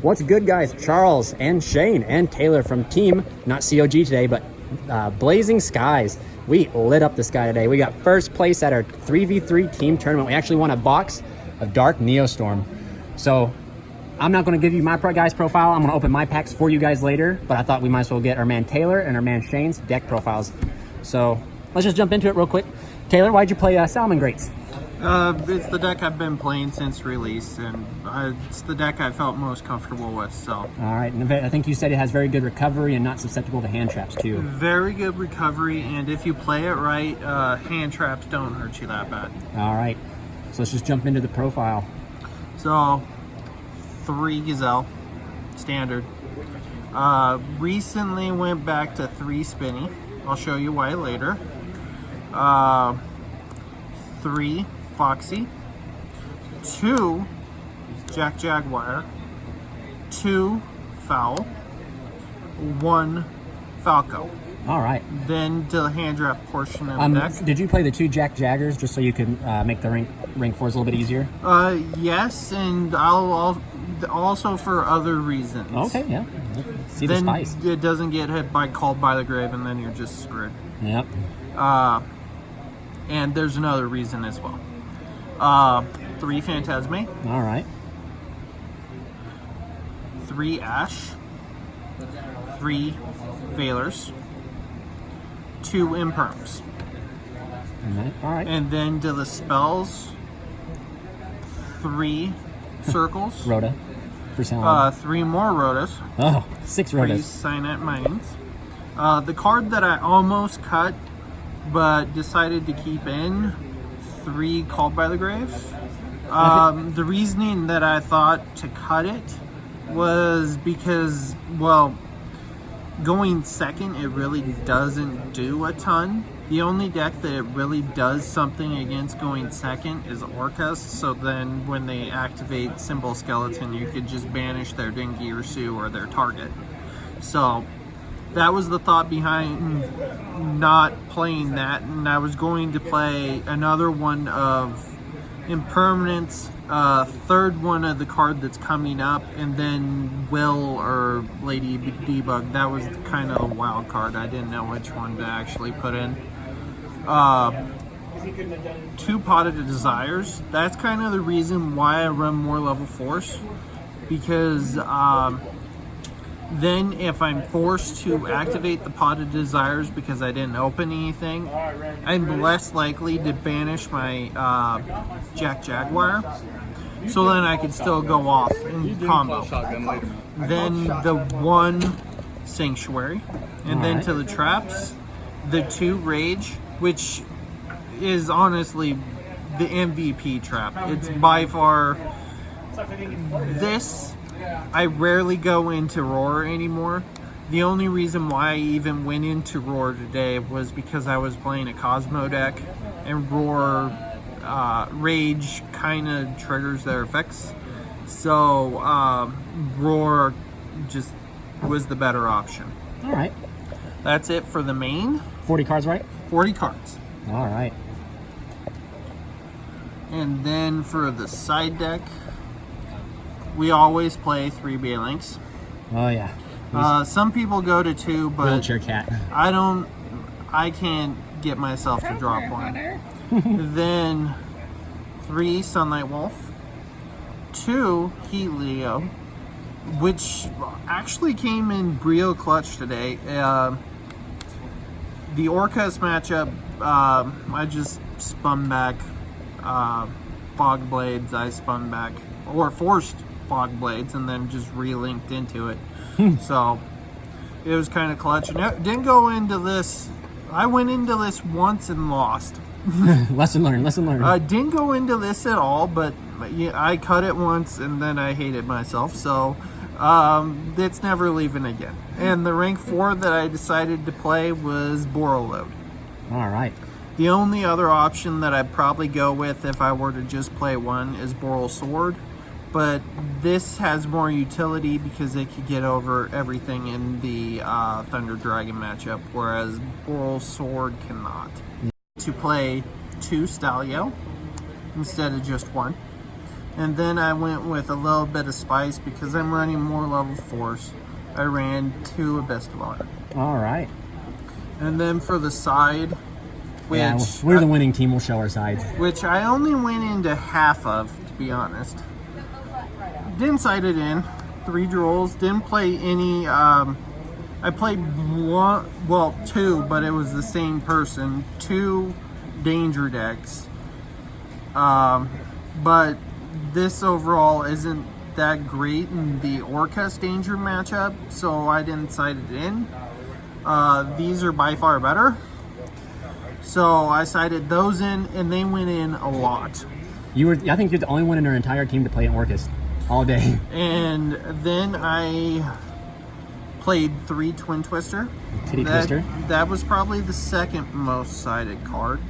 What's good, guys? Charles and Shane and Taylor from team, not COG today, but Blazing Skies. We lit up the sky today. We got first place at our 3v3 team tournament. We actually won a box of Dark Neostorm. So I'm not going to give you my guy's profile. I'm going to open my packs for you guys later, but I thought we might as well get our man Taylor and our man Shane's deck profiles. So let's just jump into it real quick. Taylor, why'd you play Salamangreats? It's the deck I've been playing since release, and it's the deck I felt most comfortable with. So. All right, and I think you said it has very good recovery and not susceptible to hand traps too. Very good recovery, and if you play it right, hand traps don't hurt you that bad. All right, so let's just jump into the profile. So, 3 Gazelle, standard. Recently went back to 3 Spinny. I'll show you why later. 3 Foxy, 2 Jack Jaguar, 2 Fowl, 1 Falco. All right. Then to the hand drop portion of the deck. Did you play the 2 Jack Jaggers just so you could make the rank 4s a little bit easier? Yes, and I'll also for other reasons. Okay, yeah. See the then spice. It doesn't get hit by Called by the Grave, and then you're just screwed. Yep. And there's another reason as well. 3 Phantasme. All right. 3 Ash. 3 Veilers. 2 Imperms. All right. And then to the spells, 3 Circles. Rhoda. For sound. 3 more Rhodas. Oh, 6 3 Rhodas. Signet Minds. The card that I almost cut but decided to keep in, 3 Called by the Grave. The reasoning that I thought to cut it was because, well, going second, it really doesn't do a ton. The only deck that it really does something against going second is Orcas, so then when they activate Symbol Skeleton, you could just banish their Dinky or Sue or their target. So that was the thought behind not playing that, and I was going to play another one of Impermanence, third one of the card that's coming up, and then Will or Lady Debug. That was kind of a wild card. I didn't know which one to actually put in. 2 Potted Desires. That's kind of the reason why I run more level 4s, because then if I'm forced to activate the Potted Desires because I didn't open anything, I'm less likely to banish my Jack Jaguar. So then I can still go off in combo. Then the 1 Sanctuary. And then to the traps, the 2 Rage, which is honestly the MVP trap. It's by far this. I rarely go into Roar anymore. The only reason why I even went into Roar today was because I was playing a Cosmo deck, and Roar Rage kind of triggers their effects. So Roar just was the better option. All right. That's it for the main. 40 cards, right? 40 cards. All right. And then for the side deck, we always play 3 Balinks. Oh yeah. Some people go to 2, but Wheelchair cat. I can't get myself to drop one. Then 3 Sunlight Wolf, 2 Heat Leo, which actually came in Brio Clutch today. The Orcas matchup, I just spun back Fog Blades. I spun back, or forced Fog Blades, and then just relinked into it. So it was kind of clutch. And it didn't go into this. I went into this once and lost. Lesson learned. Lesson learned. Didn't go into this at all, but yeah, I cut it once and then I hated myself. So it's never leaving again. And the rank 4 that I decided to play was Borreload. All right. The only other option that I'd probably go with if I were to just play one is Boral Sword, but this has more utility because it could get over everything in the Thunder Dragon matchup, whereas Boral Sword cannot. To play 2 Stalio instead of just 1. And then I went with a little bit of spice because I'm running more level 4s. I ran 2 Abyss Dweller. All right. And then for the side, which Yeah, we're the winning team. We'll show our sides. which I only went into half of, to be honest. Didn't side it in. 3 drolls. Didn't play any. I played 2, but it was the same person. 2 danger decks. But this overall isn't that great in the Orcus danger matchup, so I didn't side it in. These are by far better. So I sided those in, and they went in a lot. I think you're the only one in our entire team to play an Orcus all day. And then I played 3 Twin Twister. Titty Twister. That was probably the second most sided card.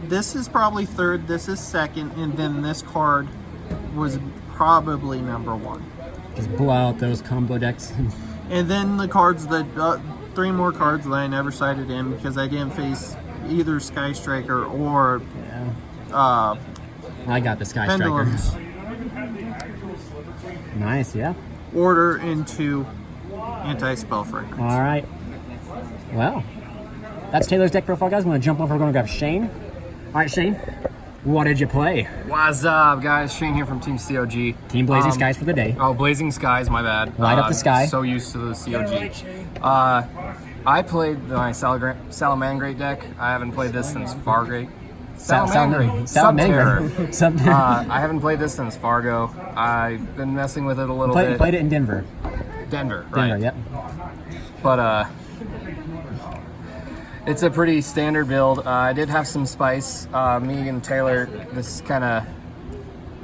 This is probably third, this is second, and then this card was probably number 1. Just blow out those combo decks. And then the cards that 3 more cards that I never sided in because I didn't face either Sky Striker or I got the Sky Pendulums. Striker. Nice, yeah. Order into Anti-Spell Fragrance. All right. Well, that's Taylor's deck profile, guys. I'm going to jump over. We're going to grab Shane. All right, Shane. What did you play? What's up, guys? Shane here from Team COG. Team Blazing Skies for the day. Oh, Blazing Skies, my bad. Light up the sky. So used to the COG. I played my Salamangreat deck. I haven't played this since Fargate. Subterror. Subterror. I haven't played this since Fargo. I've been messing with it a little bit. Played it in Denver. Denver, right? Denver, yep. But it's a pretty standard build. I did have some spice. Me and Taylor, this kind of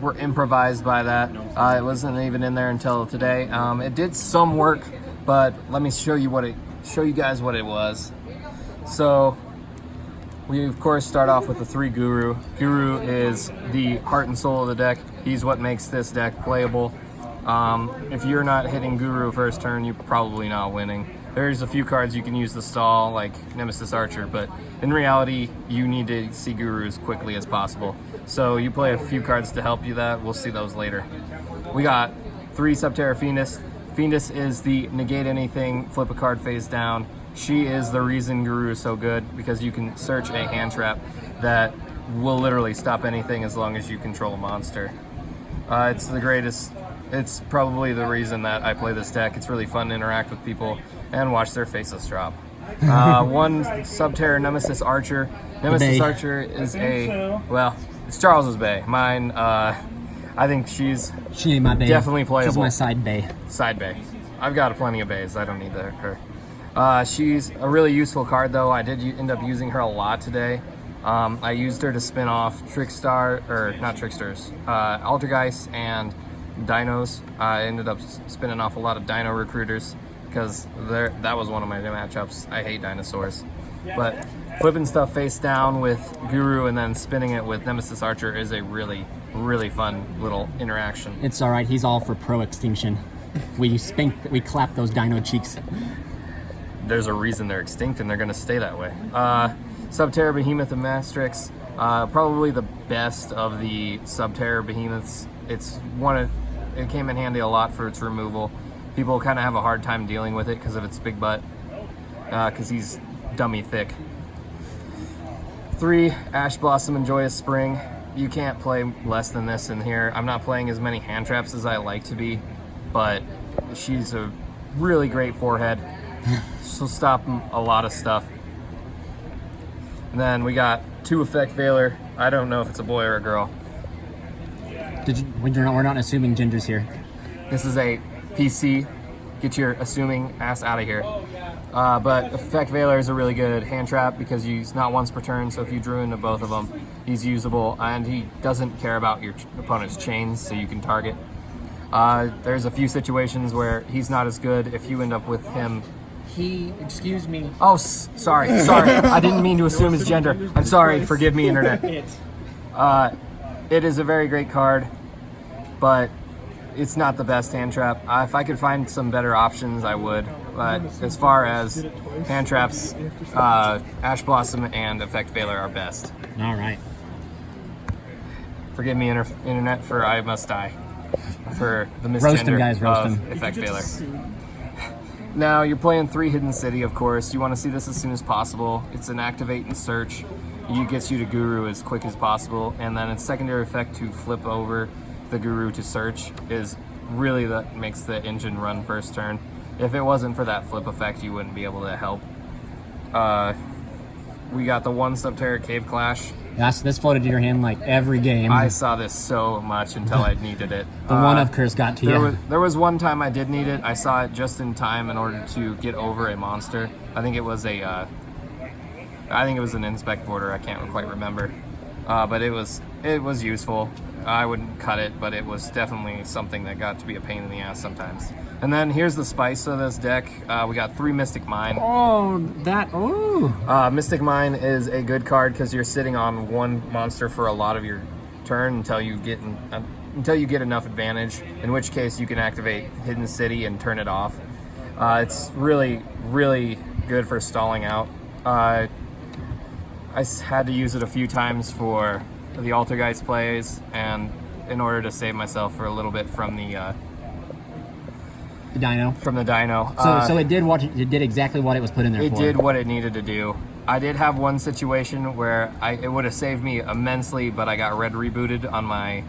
were improvised by that. It wasn't even in there until today. It did some work, but let me show you guys what it was. So we of course start off with the 3 Guru. Guru is the heart and soul of the deck. He's what makes this deck playable. If you're not hitting Guru first turn, you're probably not winning. There's a few cards you can use to stall, like Nemesis Archer, but in reality, you need to see Guru as quickly as possible. So you play a few cards to help you that. We'll see those later. We got 3 Subterror Fiendus. Fiendus is the negate anything, flip a card face down. She is the reason Guru is so good, because you can search a hand trap that will literally stop anything as long as you control a monster. It's the greatest. It's probably the reason that I play this deck. It's really fun to interact with people and watch their faces drop. 1 Subterror Nemesis Archer. Nemesis Archer is it's Charles's Bay. Mine, I think she ain't my Bay. Definitely playable. She's my side Bay. Side Bay. I've got plenty of Bays. I don't need her. She's a really useful card, though. I did end up using her a lot today. I used her to spin off Altergeist and Dinos. I ended up spinning off a lot of Dino Recruiters because that was one of my matchups. I hate dinosaurs. But flipping stuff face down with Guru and then spinning it with Nemesis Archer is a really, really fun little interaction. It's all right. He's all for pro extinction. We clap those dino cheeks. There's a reason they're extinct, and they're going to stay that way. Subterror Behemoth of Mastrix, probably the best of the Subterror Behemoths. It came in handy a lot for its removal. People kind of have a hard time dealing with it because of its big butt, because he's dummy thick. 3 Ash Blossom and Joyous Spring. You can't play less than this in here. I'm not playing as many hand traps as I like to be, but she's a really great forehead. She'll stop a lot of stuff. And then we got 2 Effect Veiler. I don't know if it's a boy or a girl. We're not assuming genders here. This is a PC. Get your assuming ass out of here. But Effect Veiler is a really good hand trap because he's not once per turn, so if you drew into both of them, he's usable, and he doesn't care about your opponent's chains, so you can target. There's a few situations where he's not as good if you end up with him. Excuse me. Oh, sorry. I didn't mean to assume his gender. I'm sorry. Forgive me, Internet. It is a very great card, but it's not the best hand trap. If I could find some better options, I would. But as far as hand traps, Ash Blossom and Effect Veiler are best. All right. Forgive me, internet, for I must die. For the Roast him, misgender guys, roast of him. Effect Veiler. Now, you're playing 3 Hidden City, of course. You want to see this as soon as possible. It's an activate and search. It gets you to Guru as quick as possible. And then its secondary effect to flip over the Guru to search is really that makes the engine run first turn. If it wasn't for that flip effect, you wouldn't be able to help. We got the 1 Subterror Cave Clash. Yes, this floated to your hand like every game. I saw this so much until I needed it. The one of curse got to you. There was one time I did need it. I saw it just in time in order to get over a monster. I think it was an inspect border. I can't quite remember, but it was useful. I wouldn't cut it, but it was definitely something that got to be a pain in the ass sometimes. And then here's the spice of this deck. We got 3 Mystic Mine. Mystic Mine is a good card because you're sitting on 1 monster for a lot of your turn until you get enough advantage. In which case you can activate Hidden City and turn it off. It's really, really good for stalling out. I had to use it a few times for the Altergeist plays, and in order to save myself for a little bit from the dino. So it did exactly what it was put in there for. It did what it needed to do. I did have one situation where it would have saved me immensely, but I got red rebooted on my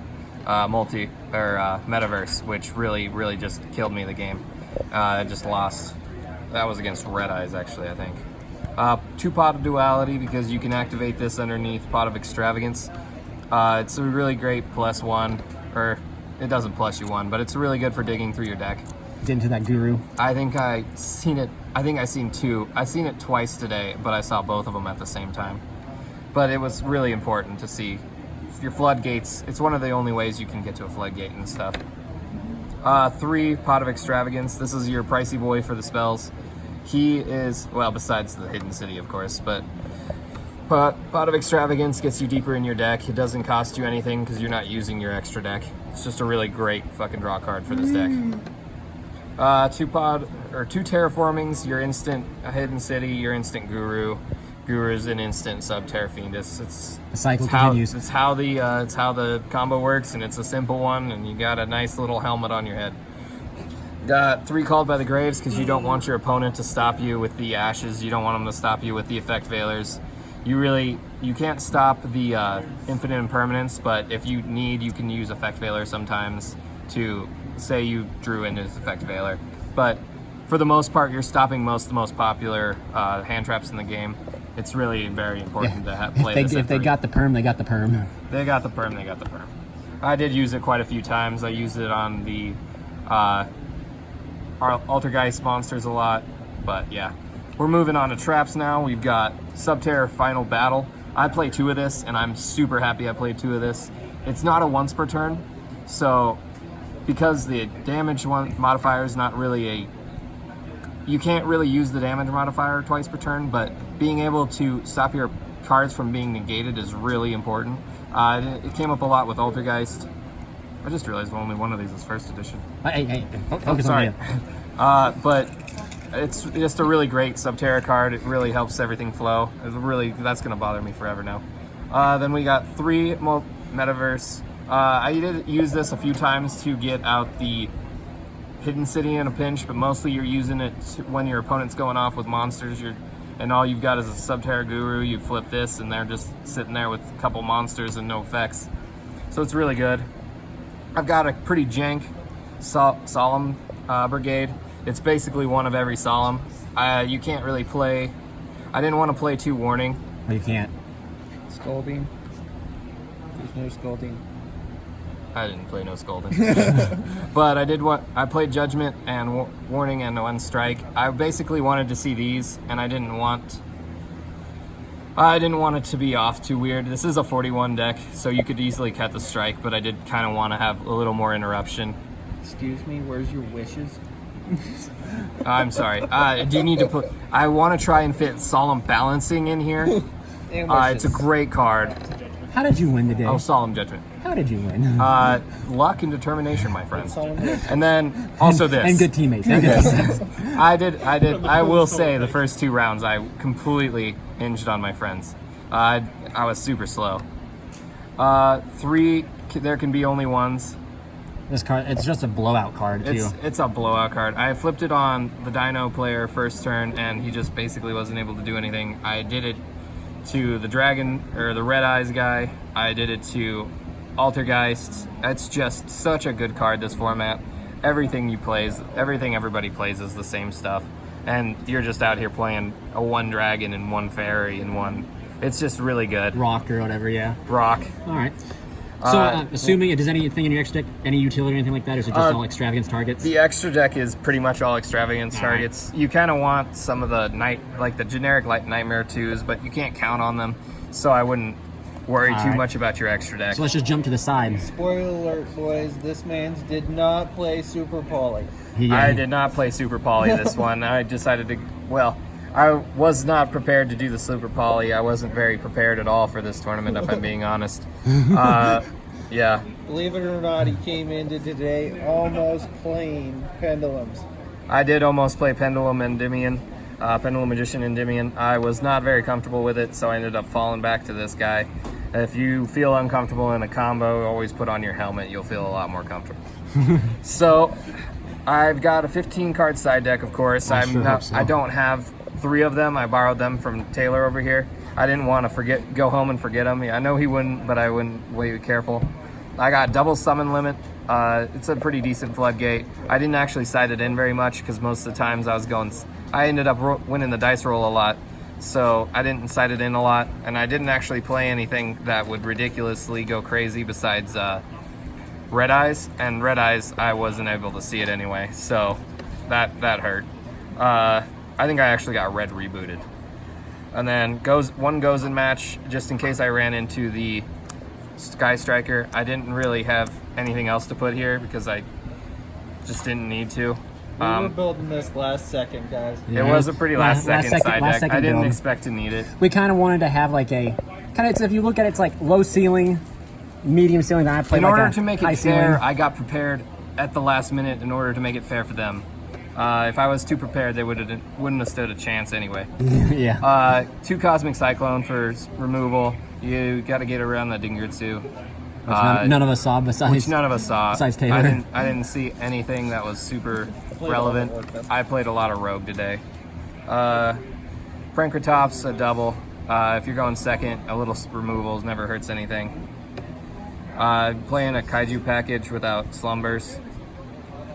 metaverse, which really just killed me the game. I just lost. That was against Red Eyes, actually, I think. 2 Pot of Duality, because you can activate this underneath Pot of Extravagance. It's a really great +1, or it doesn't plus you 1, but it's really good for digging through your deck. Get into that Guru. I think I seen 2. I seen it twice today, but I saw both of them at the same time. But it was really important to see your floodgates. It's one of the only ways you can get to a floodgate and stuff. 3 Pot of Extravagance. This is your pricey boy for the spells. He is, well, besides the Hidden City, of course, but Pot of Extravagance gets you deeper in your deck. It doesn't cost you anything because you're not using your extra deck. It's just a really great fucking draw card for this deck. 2 Terraformings, your instant Hidden City, your instant Guru. Guru is an instant Subterror Fiendus. The cycle continues. It's how the combo works, and it's a simple one, and you got a nice little helmet on your head. Got 3 Called by the Graves because you don't want your opponent to stop you with the Ashes. You don't want them to stop you with the Effect Veilers. You can't stop the Infinite Impermanence, but if you need, you can use Effect Veiler sometimes to say you drew into his Effect Veiler. But for the most part, you're stopping most of the most popular hand traps in the game. It's really very important to play this. If they got the perm, they got the perm. They got the perm, they got the perm. I did use it quite a few times. I used it on the Altergeist monsters a lot, but yeah. We're moving on to traps now. We've got Subterror Final Battle. I play 2 of this, and I'm super happy I played 2 of this. It's not a once per turn, so because the damage modifier is not really you can't really use the damage modifier twice per turn, but being able to stop your cards from being negated is really important. It came up a lot with Altergeist. I just realized only one of these is first edition. Hey, focus Sorry. on it. But it's just a really great Subterror card. It really helps everything flow. That's gonna bother me forever now. Then we got 3 Metaverse. I did use this a few times to get out the Hidden City in a pinch, but mostly you're using it when your opponent's going off with monsters. And all you've got is a Subterror Guru. You flip this, and they're just sitting there with a couple monsters and no effects. So it's really good. I've got a pretty jank Solemn Brigade. It's basically one of every Solemn. You can't really play. I didn't want to play 2 Warning. Well, you can't. Scolding. There's no scolding. I didn't play no Scolding. But I played Judgment and Warning and 1 Strike. I basically wanted to see these, and I didn't want it to be off too weird. This is a 41 deck, so you could easily cut the Strike, but I did kind of want to have a little more interruption. Excuse me, where's your wishes? I'm sorry. Do you need to put... I want to try and fit Solemn Balancing in here. It's a great card. How did you win today? Oh, Solemn Judgment. How did you win? Luck and determination, my friend. And then also this. And good teammates. And good teammates. I will say the first 2 rounds I completely hinged on my friends. I was super slow. 3, there can be only ones. This card, it's just a blowout card too. It's a blowout card. I flipped it on the Dino player first turn, and he just basically wasn't able to do anything. I did it to the Dragon, or the Red Eyes guy. I did it to Altergeist. It's just such a good card, this format. Everything everybody plays is the same stuff. And you're just out here playing a 1 dragon and 1 fairy and 1. It's just really good. Rock or whatever, yeah. Rock. All right. So, assuming, does anything in your extra deck, any utility or anything like that, or is it just all extravagance targets? The extra deck is pretty much all extravagance targets. Right. You kind of want some of the the generic Nightmare 2s, but you can't count on them. So I wouldn't worry too much about your extra deck. So let's just jump to the side. Spoiler alert, boys. This man's did not play Super Poly. I did not play Super Poly this one. I decided to, I was not prepared to do the Super Poly. I wasn't very prepared at all for this tournament, if I'm being honest. Yeah. Believe it or not, he came into today almost playing Pendulums. I did almost play Pendulum Endymion, Pendulum Magician Endymion. I was not very comfortable with it, so I ended up falling back to this guy. If you feel uncomfortable in a combo, always put on your helmet. You'll feel a lot more comfortable. So, I've got a 15-card side deck, of course. I don't have 3 of them. I borrowed them from Taylor over here. I didn't want to go home and forget them. I know he wouldn't, but I wouldn't be careful. I got double summon limit. It's a pretty decent floodgate. I didn't actually side it in very much because most of the times I ended up winning the dice roll a lot. So I didn't side it in a lot, and I didn't actually play anything that would ridiculously go crazy besides Red Eyes, and Red Eyes I wasn't able to see it anyway, so that hurt. I think I actually got red rebooted. And then one goes in match, just in case I ran into the Sky Striker. I didn't really have anything else to put here because I just didn't need to. We were building this last second, guys. It was a pretty last second side deck. I didn't build. expect to need it. We kind of wanted to have like a if you look at it, it's like low ceiling, medium ceiling. Then I played in like order to make it fair, ceiling. I got prepared at the last minute in order to make it fair for them. If I was too prepared, they wouldn't have stood a chance anyway. Yeah. 2 Cosmic Cyclone for removal. You got to get around the Dingirtsu. None of us saw Which none of us saw. Besides Taylor. I didn't see anything that was super relevant. I played a lot of Rogue today. Prankratops, a double. If you're going second, a little removals never hurts anything. Playing a Kaiju package without Slumbers.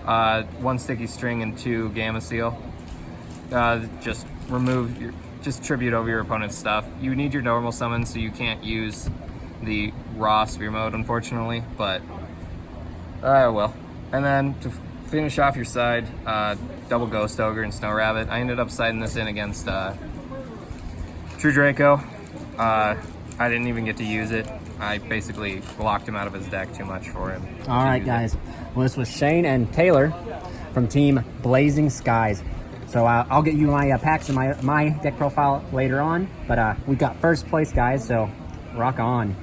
1 Sticky String and 2 Gamma Seal. Just tribute over your opponent's stuff. You need your normal summon, so you can't use the raw Sphere Mode, unfortunately, but well. And then to finish off your side, double Ghost Ogre and Snow Rabbit. I ended up siding this in against True Draco. I didn't even get to use it. I basically blocked him out of his deck too much for him. All right, guys. Well, this was Shane and Taylor from Team Blazing Skies. So I'll get you my packs and my deck profile later on. But we got first place, guys, so rock on.